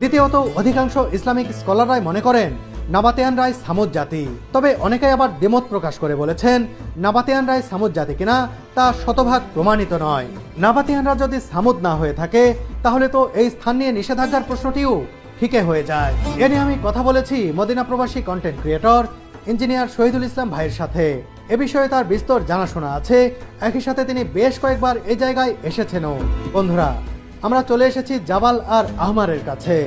দ্বিতীয়ত, অধিকাংশ ইসলামিক স্কলাররাই মনে করেন নাবাতেয়ানরাই সামুদ জাতি। তবে অনেকেই আবার দ্বিমত প্রকাশ করে বলেছেন নাবাতেয়ানরাই সামুদ জাতি কিনা তা শতভাগ প্রমাণিত নয়। নাবাতেয়ানরা যদি সামুদ না হয়ে থাকে তাহলে তো এই স্থান নিয়ে নিষেধাজ্ঞার প্রশ্নটিও ফিকে হয়ে যায়। এ নিয়ে আমি কথা বলেছি মদিনা প্রবাসী content creator engineer Shahidul Islam ভাইয়ের সাথে। এ বিষয়ে তার বিস্তর জানাশোনা আছে, একই সাথে তিনি বেশ কয়েকবার এই জায়গায় এসেছেনও। বন্ধুরা, আমরা চলে এসেছি জাবাল আর আহমারের কাছে।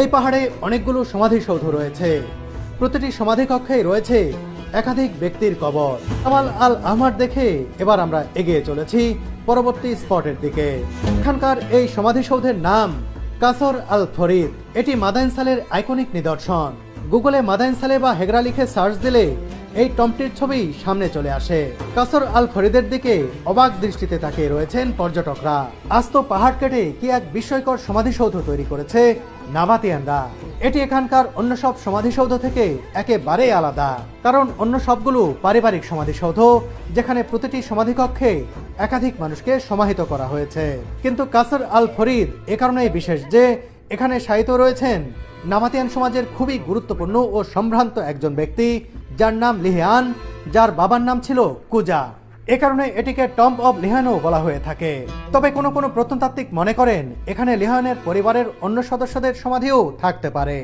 এই পাহাড়ে অনেকগুলো সমাধিসৌধ রয়েছে, প্রতিটি সমাধি কক্ষেই রয়েছে একাধিক ব্যক্তির কবর। জাবাল আল আহমার দেখে এবার আমরা এগিয়ে চলেছি পরবর্তী স্পটের দিকে। এখানকার এই সমাধিসৌধের নাম কাসর আল ফরিদ। এটি মাদাইন সালের আইকনিক নিদর্শন। গুগলে মাদাইন সালে বা হেগরা লিখে সার্চ দিলে এই টম্বটির ছবি সামনে চলে আসে। কাসর আল ফরিদের দিকে অবাক দৃষ্টিতে তাকিয়ে রয়েছেন পর্যটকরা। আস্ত পাহাড় কেটে কি এক বিস্ময়কর সমাধিসৌধ তৈরি করেছে নাবাতিয়ানরা। এটি এখানকার অন্য সব সমাধিসৌধ থেকে একেবারে আলাদা, কারণ অন্য সবগুলো পারিবারিক সমাধিসৌধ, যেখানে প্রতিটি সমাধিকক্ষে একাধিক মানুষকে সমাহিত করা হয়েছে। কিন্তু কাসর আল ফরিদ এ কারণেই বিশেষ যে এখানে শায়িত রয়েছেন নাবাতিয়ান সমাজের খুবই গুরুত্বপূর্ণ ও সম্ভ্রান্ত একজন ব্যক্তি, যার নাম লিহিয়ান, যার বাবার নাম ছিল কুজা। এ কারণে এটিকে টম্ব অব লিহানও বলা হয়ে থাকে। তবে কোনো প্রত্নতাত্ত্বিক মনে করেন এখানে লিহানের পরিবারের অন্য সদস্যদের সমাধিও থাকতে পারে।